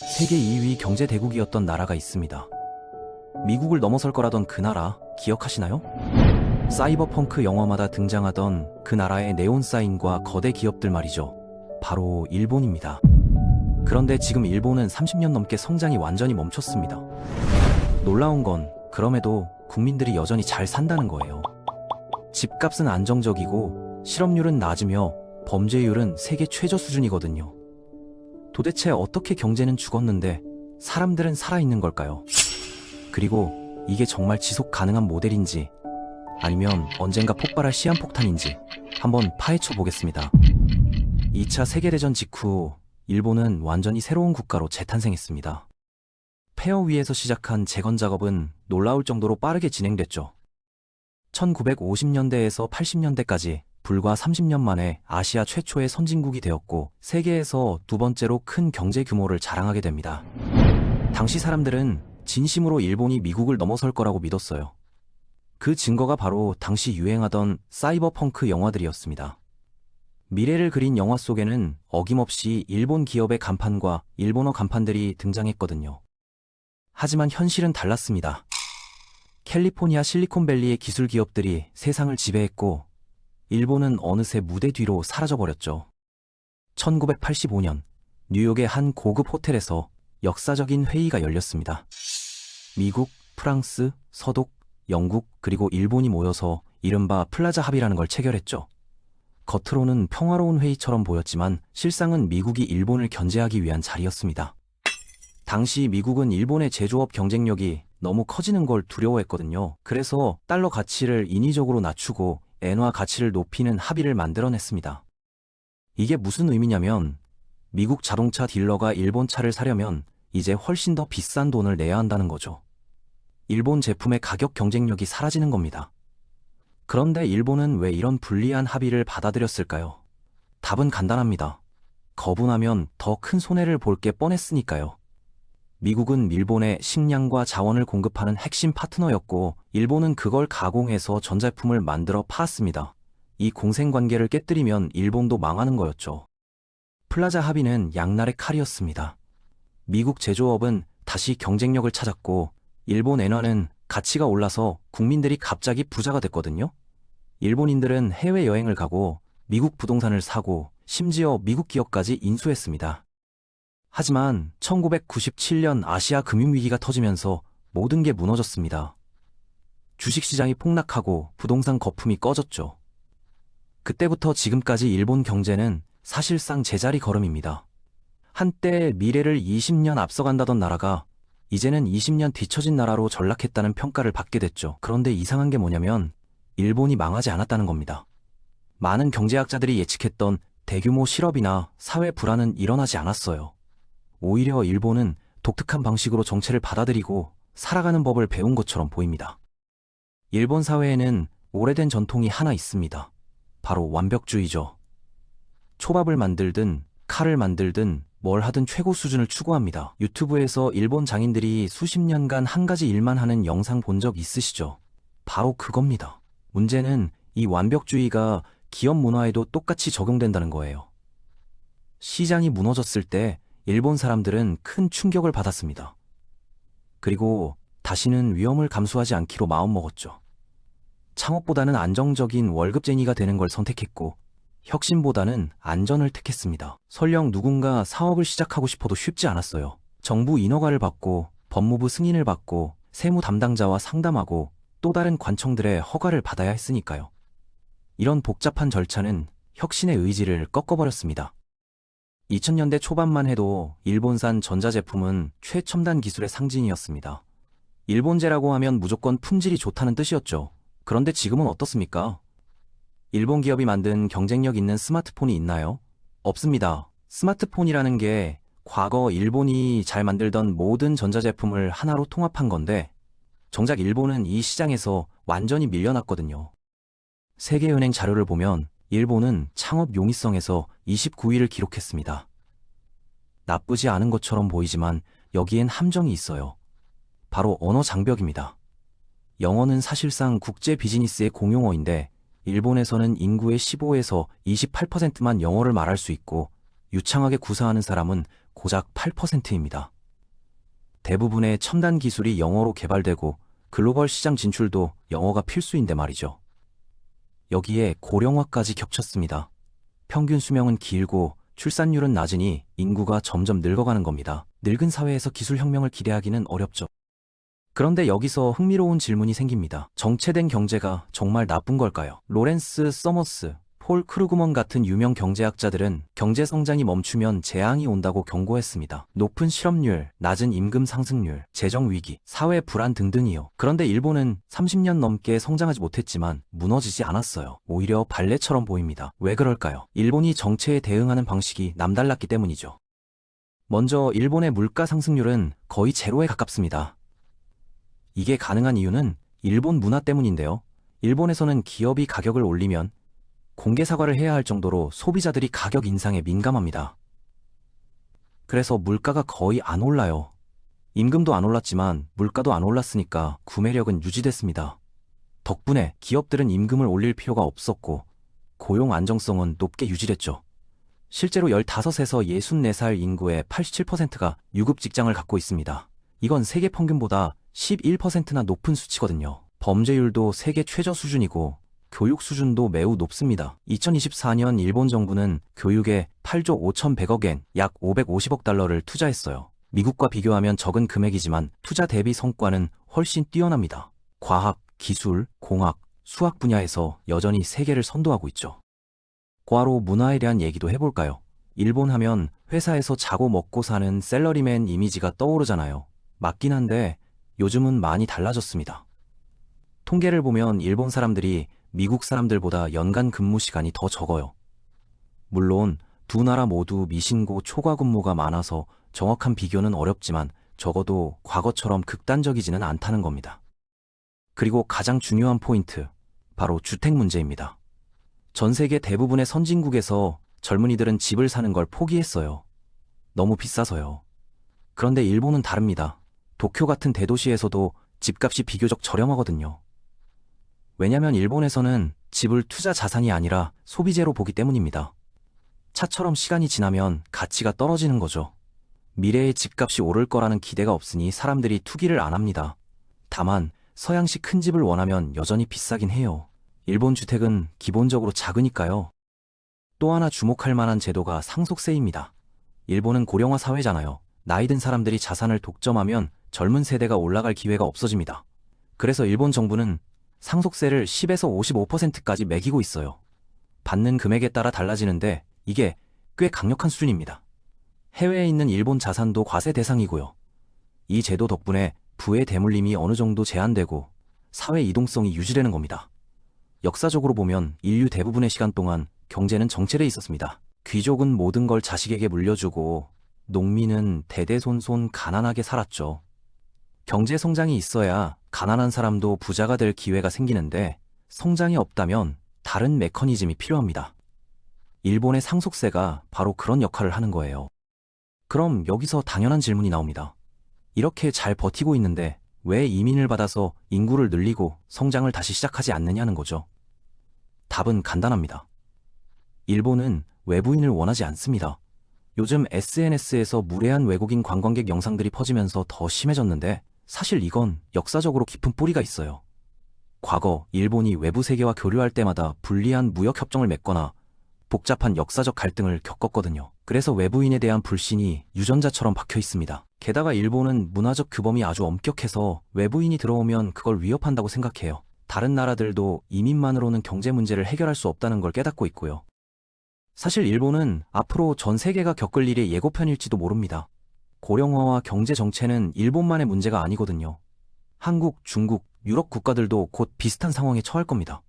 세계 2위 경제 대국이었던 나라가 있습니다. 미국을 넘어설 거라던 그 나라 기억하시나요? 사이버펑크 영화마다 등장하던 그 나라의 네온 사인과 거대 기업들 말이죠. 바로 일본입니다. 그런데 지금 일본은 30년 넘게 성장이 완전히 멈췄습니다. 놀라운 건 그럼에도 국민들이 여전히 잘 산다는 거예요. 집값은 안정적이고 실업률은 낮으며 범죄율은 세계 최저 수준이거든요. 도대체 어떻게 경제는 죽었는데 사람들은 살아있는 걸까요? 그리고 이게 정말 지속 가능한 모델인지 아니면 언젠가 폭발할 시한폭탄인지 한번 파헤쳐 보겠습니다. 2차 세계대전 직후 일본은 완전히 새로운 국가로 재탄생했습니다. 폐허 위에서 시작한 재건 작업은 놀라울 정도로 빠르게 진행됐죠. 1950년대에서 80년대까지 불과 30년 만에 아시아 최초의 선진국이 되었고 세계에서 두 번째로 큰 경제 규모를 자랑하게 됩니다. 당시 사람들은 진심으로 일본이 미국을 넘어설 거라고 믿었어요. 그 증거가 바로 당시 유행하던 사이버펑크 영화들이었습니다. 미래를 그린 영화 속에는 어김없이 일본 기업의 간판과 일본어 간판들이 등장했거든요. 하지만 현실은 달랐습니다. 캘리포니아 실리콘밸리의 기술 기업들이 세상을 지배했고 일본은 어느새 무대 뒤로 사라져버렸죠. 1985년 뉴욕의 한 고급 호텔에서 역사적인 회의가 열렸습니다. 미국, 프랑스, 서독, 영국 그리고 일본이 모여서 이른바 플라자 합의라는 걸 체결했죠. 겉으로는 평화로운 회의처럼 보였지만 실상은 미국이 일본을 견제하기 위한 자리였습니다. 당시 미국은 일본의 제조업 경쟁력이 너무 커지는 걸 두려워했거든요. 그래서 달러 가치를 인위적으로 낮추고 엔화 가치를 높이는 합의를 만들어냈습니다. 이게 무슨 의미냐면 미국 자동차 딜러가 일본 차를 사려면 이제 훨씬 더 비싼 돈을 내야 한다는 거죠. 일본 제품의 가격 경쟁력이 사라지는 겁니다. 그런데 일본은 왜 이런 불리한 합의를 받아들였을까요? 답은 간단합니다. 거부하면 더 큰 손해를 볼 게 뻔했으니까요. 미국은 일본에 식량과 자원을 공급하는 핵심 파트너였고 일본은 그걸 가공해서 전제품을 만들어 팔았습니다. 이 공생관계를 깨뜨리면 일본도 망하는 거였죠. 플라자 합의는 양날의 칼이었습니다. 미국 제조업은 다시 경쟁력을 찾았고 일본 엔화는 가치가 올라서 국민들이 갑자기 부자가 됐거든요. 일본인들은 해외여행을 가고 미국 부동산을 사고 심지어 미국 기업까지 인수했습니다. 하지만 1997년 아시아 금융위기가 터지면서 모든 게 무너졌습니다. 주식시장이 폭락하고 부동산 거품이 꺼졌죠. 그때부터 지금까지 일본 경제는 사실상 제자리 걸음입니다. 한때 미래를 20년 앞서간다던 나라가 이제는 20년 뒤처진 나라로 전락했다는 평가를 받게 됐죠. 그런데 이상한 게 뭐냐면 일본이 망하지 않았다는 겁니다. 많은 경제학자들이 예측했던 대규모 실업이나 사회 불안은 일어나지 않았어요. 오히려 일본은 독특한 방식으로 정체를 받아들이고 살아가는 법을 배운 것처럼 보입니다. 일본 사회에는 오래된 전통이 하나 있습니다. 바로 완벽주의죠. 초밥을 만들든 칼을 만들든 뭘 하든 최고 수준을 추구합니다. 유튜브에서 일본 장인들이 수십 년간 한 가지 일만 하는 영상 본 적 있으시죠? 바로 그겁니다. 문제는 이 완벽주의가 기업 문화에도 똑같이 적용된다는 거예요. 시장이 무너졌을 때 일본 사람들은 큰 충격을 받았습니다. 그리고 다시는 위험을 감수하지 않기로 마음먹었죠. 창업보다는 안정적인 월급쟁이가 되는 걸 선택했고 혁신보다는 안전을 택했습니다. 설령 누군가 사업을 시작하고 싶어도 쉽지 않았어요. 정부 인허가를 받고 법무부 승인을 받고 세무 담당자와 상담하고 또 다른 관청들의 허가를 받아야 했으니까요. 이런 복잡한 절차는 혁신의 의지를 꺾어버렸습니다. 2000년대 초반만 해도 일본산 전자제품은 최첨단 기술의 상징이었습니다. 일본제라고 하면 무조건 품질이 좋다는 뜻이었죠. 그런데 지금은 어떻습니까? 일본 기업이 만든 경쟁력 있는 스마트폰이 있나요? 없습니다. 스마트폰이라는 게 과거 일본이 잘 만들던 모든 전자제품을 하나로 통합한 건데 정작 일본은 이 시장에서 완전히 밀려났거든요. 세계은행 자료를 보면 일본은 창업 용이성에서 29위를 기록했습니다. 나쁘지 않은 것처럼 보이지만 여기엔 함정이 있어요. 바로 언어 장벽입니다. 영어는 사실상 국제 비즈니스의 공용어인데 일본에서는 인구의 15에서 28%만 영어를 말할 수 있고 유창하게 구사하는 사람은 고작 8%입니다. 대부분의 첨단 기술이 영어로 개발되고 글로벌 시장 진출도 영어가 필수인데 말이죠. 여기에 고령화까지 겹쳤습니다. 평균 수명은 길고 출산율은 낮으니 인구가 점점 늙어가는 겁니다. 늙은 사회에서 기술혁명을 기대하기는 어렵죠. 그런데 여기서 흥미로운 질문이 생깁니다. 정체된 경제가 정말 나쁜 걸까요? 로렌스 서머스, 폴 크루그먼 같은 유명 경제학자들은 경제 성장이 멈추면 재앙이 온다고 경고했습니다. 높은 실업률, 낮은 임금 상승률, 재정 위기, 사회 불안 등등이요. 그런데 일본은 30년 넘게 성장하지 못했지만 무너지지 않았어요. 오히려 발레처럼 보입니다. 왜 그럴까요? 일본이 정체에 대응하는 방식이 남달랐기 때문이죠. 먼저 일본의 물가 상승률은 거의 제로에 가깝습니다. 이게 가능한 이유는 일본 문화 때문인데요. 일본에서는 기업이 가격을 올리면 공개 사과를 해야 할 정도로 소비자들이 가격 인상에 민감합니다. 그래서 물가가 거의 안 올라요. 임금도 안 올랐지만 물가도 안 올랐으니까 구매력은 유지됐습니다. 덕분에 기업들은 임금을 올릴 필요가 없었고 고용 안정성은 높게 유지됐죠. 실제로 15에서 64살 인구의 87%가 유급 직장을 갖고 있습니다. 이건 세계 평균보다 11%나 높은 수치거든요. 범죄율도 세계 최저 수준이고 교육 수준도 매우 높습니다. 2024년 일본 정부는 교육에 8조 5,100억 엔, 약 550억 달러를 투자했어요. 미국과 비교하면 적은 금액이지만 투자 대비 성과는 훨씬 뛰어납니다. 과학, 기술, 공학, 수학 분야에서 여전히 세계를 선도하고 있죠. 과로 문화에 대한 얘기도 해볼까요? 일본 하면 회사에서 자고 먹고 사는 샐러리맨 이미지가 떠오르잖아요. 맞긴 한데 요즘은 많이 달라졌습니다. 통계를 보면 일본 사람들이 미국 사람들보다 연간 근무 시간이 더 적어요. 물론 두 나라 모두 미신고 초과 근무가 많아서 정확한 비교는 어렵지만 적어도 과거처럼 극단적이지는 않다는 겁니다. 그리고 가장 중요한 포인트, 바로 주택 문제입니다. 전 세계 대부분의 선진국에서 젊은이들은 집을 사는 걸 포기했어요. 너무 비싸서요. 그런데 일본은 다릅니다. 도쿄 같은 대도시에서도 집값이 비교적 저렴하거든요. 왜냐면 일본에서는 집을 투자 자산이 아니라 소비재로 보기 때문입니다. 차처럼 시간이 지나면 가치가 떨어지는 거죠. 미래의 집값이 오를 거라는 기대가 없으니 사람들이 투기를 안 합니다. 다만 서양식 큰 집을 원하면 여전히 비싸긴 해요. 일본 주택은 기본적으로 작으니까요. 또 하나 주목할 만한 제도가 상속세입니다. 일본은 고령화 사회잖아요. 나이 든 사람들이 자산을 독점하면 젊은 세대가 올라갈 기회가 없어집니다. 그래서 일본 정부는 상속세를 10에서 55%까지 매기고 있어요. 받는 금액에 따라 달라지는데 이게 꽤 강력한 수준입니다. 해외에 있는 일본 자산도 과세 대상이고요. 이 제도 덕분에 부의 대물림이 어느 정도 제한되고 사회 이동성이 유지되는 겁니다. 역사적으로 보면 인류 대부분의 시간 동안 경제는 정체돼 있었습니다. 귀족은 모든 걸 자식에게 물려주고 농민은 대대손손 가난하게 살았죠. 경제 성장이 있어야 가난한 사람도 부자가 될 기회가 생기는데 성장이 없다면 다른 메커니즘이 필요합니다. 일본의 상속세가 바로 그런 역할을 하는 거예요. 그럼 여기서 당연한 질문이 나옵니다. 이렇게 잘 버티고 있는데 왜 이민을 받아서 인구를 늘리고 성장을 다시 시작하지 않느냐는 거죠. 답은 간단합니다. 일본은 외부인을 원하지 않습니다. 요즘 SNS에서 무례한 외국인 관광객 영상들이 퍼지면서 더 심해졌는데 사실 이건 역사적으로 깊은 뿌리가 있어요. 과거 일본이 외부 세계와 교류할 때마다 불리한 무역 협정을 맺거나 복잡한 역사적 갈등을 겪었거든요. 그래서 외부인에 대한 불신이 유전자처럼 박혀 있습니다. 게다가 일본은 문화적 규범이 아주 엄격해서 외부인이 들어오면 그걸 위협한다고 생각해요. 다른 나라들도 이민만으로는 경제 문제를 해결할 수 없다는 걸 깨닫고 있고요. 사실 일본은 앞으로 전 세계가 겪을 일의 예고편일지도 모릅니다. 고령화와 경제 정체는 일본만의 문제가 아니거든요. 한국, 중국, 유럽 국가들도 곧 비슷한 상황에 처할 겁니다.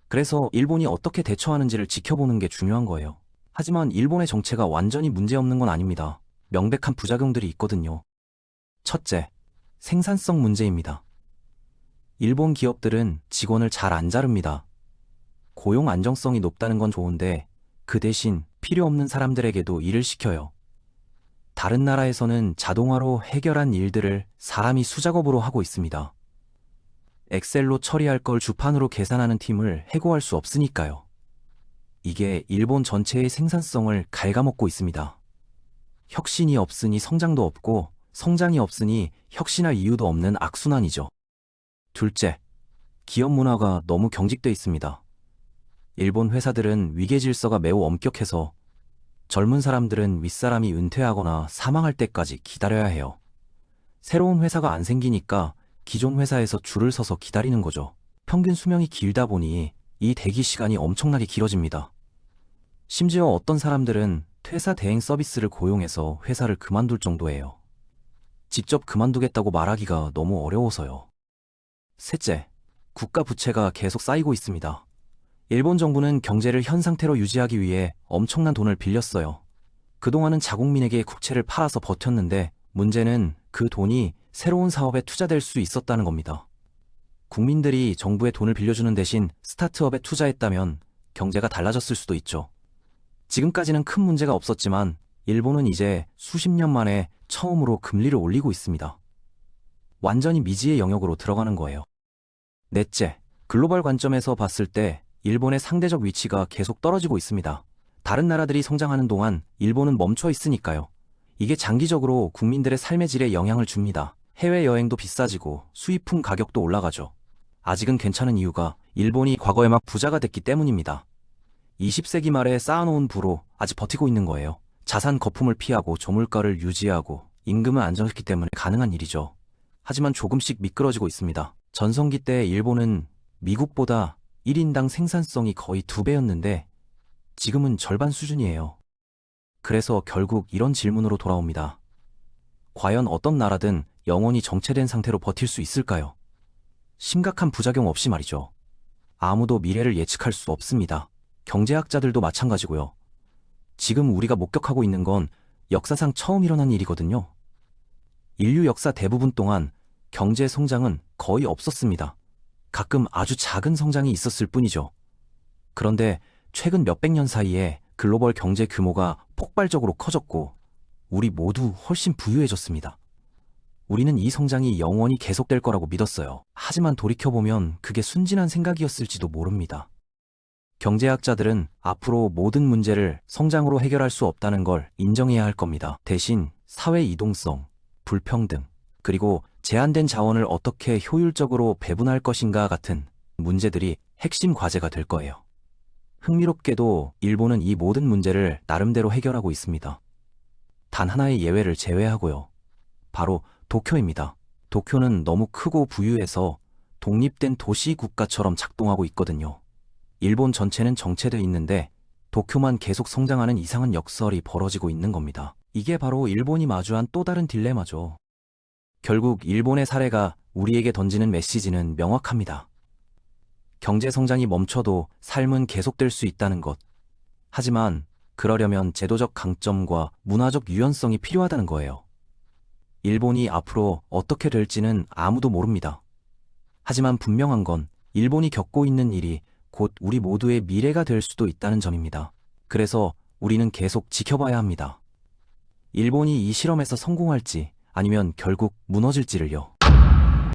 그래서 일본이 어떻게 대처하는지를 지켜보는 게 중요한 거예요. 하지만 일본의 정체가 완전히 문제없는 건 아닙니다. 명백한 부작용들이 있거든요. 첫째, 생산성 문제입니다. 일본 기업들은 직원을 잘 안 자릅니다. 고용 안정성이 높다는 건 좋은데 그 대신 필요 없는 사람들에게도 일을 시켜요. 다른 나라에서는 자동화로 해결한 일들을 사람이 수작업으로 하고 있습니다. 엑셀로 처리할 걸 주판으로 계산하는 팀을 해고할 수 없으니까요. 이게 일본 전체의 생산성을 갉아먹고 있습니다. 혁신이 없으니 성장도 없고 성장이 없으니 혁신할 이유도 없는 악순환이죠. 둘째, 기업 문화가 너무 경직돼 있습니다. 일본 회사들은 위계 질서가 매우 엄격해서 젊은 사람들은 윗사람이 은퇴하거나 사망할 때까지 기다려야 해요. 새로운 회사가 안 생기니까 기존 회사에서 줄을 서서 기다리는 거죠. 평균 수명이 길다 보니 이 대기 시간이 엄청나게 길어집니다. 심지어 어떤 사람들은 퇴사 대행 서비스를 고용해서 회사를 그만둘 정도예요. 직접 그만두겠다고 말하기가 너무 어려워서요. 셋째, 국가 부채가 계속 쌓이고 있습니다. 일본 정부는 경제를 현 상태로 유지하기 위해 엄청난 돈을 빌렸어요. 그동안은 자국민에게 국채를 팔아서 버텼는데 문제는 그 돈이 새로운 사업에 투자될 수 있었다는 겁니다. 국민들이 정부에 돈을 빌려주는 대신 스타트업에 투자했다면 경제가 달라졌을 수도 있죠. 지금까지는 큰 문제가 없었지만 일본은 이제 수십 년 만에 처음으로 금리를 올리고 있습니다. 완전히 미지의 영역으로 들어가는 거예요. 넷째, 글로벌 관점에서 봤을 때 일본의 상대적 위치가 계속 떨어지고 있습니다. 다른 나라들이 성장하는 동안 일본은 멈춰 있으니까요. 이게 장기적으로 국민들의 삶의 질에 영향을 줍니다. 해외여행도 비싸지고 수입품 가격도 올라가죠. 아직은 괜찮은 이유가 일본이 과거에 막 부자가 됐기 때문입니다. 20세기 말에 쌓아놓은 부로 아직 버티고 있는 거예요. 자산 거품을 피하고 저물가를 유지하고 임금을 안정했기 때문에 가능한 일이죠. 하지만 조금씩 미끄러지고 있습니다. 전성기 때 일본은 미국보다 1인당 생산성이 거의 2배였는데 지금은 절반 수준이에요. 그래서 결국 이런 질문으로 돌아옵니다. 과연 어떤 나라든 영원히 정체된 상태로 버틸 수 있을까요? 심각한 부작용 없이 말이죠. 아무도 미래를 예측할 수 없습니다. 경제학자들도 마찬가지고요. 지금 우리가 목격하고 있는 건 역사상 처음 일어난 일이거든요. 인류 역사 대부분 동안 경제 성장은 거의 없었습니다. 가끔 아주 작은 성장이 있었을 뿐이죠. 그런데 최근 몇백 년 사이에 글로벌 경제 규모가 폭발적으로 커졌고 우리 모두 훨씬 부유해졌습니다. 우리는 이 성장이 영원히 계속될 거라고 믿었어요. 하지만 돌이켜보면 그게 순진한 생각이었을지도 모릅니다. 경제학자들은 앞으로 모든 문제를 성장으로 해결할 수 없다는 걸 인정해야 할 겁니다. 대신 사회 이동성, 불평등, 그리고 제한된 자원을 어떻게 효율적으로 배분할 것인가 같은 문제들이 핵심 과제가 될 거예요. 흥미롭게도 일본은 이 모든 문제를 나름대로 해결하고 있습니다. 단 하나의 예외를 제외하고요. 바로 도쿄입니다. 도쿄는 너무 크고 부유해서 독립된 도시 국가처럼 작동하고 있거든요. 일본 전체는 정체돼 있는데 도쿄만 계속 성장하는 이상한 역설이 벌어지고 있는 겁니다. 이게 바로 일본이 마주한 또 다른 딜레마죠. 결국 일본의 사례가 우리에게 던지는 메시지는 명확합니다. 경제 성장이 멈춰도 삶은 계속될 수 있다는 것. 하지만 그러려면 제도적 강점과 문화적 유연성이 필요하다는 거예요. 일본이 앞으로 어떻게 될지는 아무도 모릅니다. 하지만 분명한 건 일본이 겪고 있는 일이 곧 우리 모두의 미래가 될 수도 있다는 점입니다. 그래서 우리는 계속 지켜봐야 합니다. 일본이 이 실험에서 성공할지 아니면 결국 무너질지를요.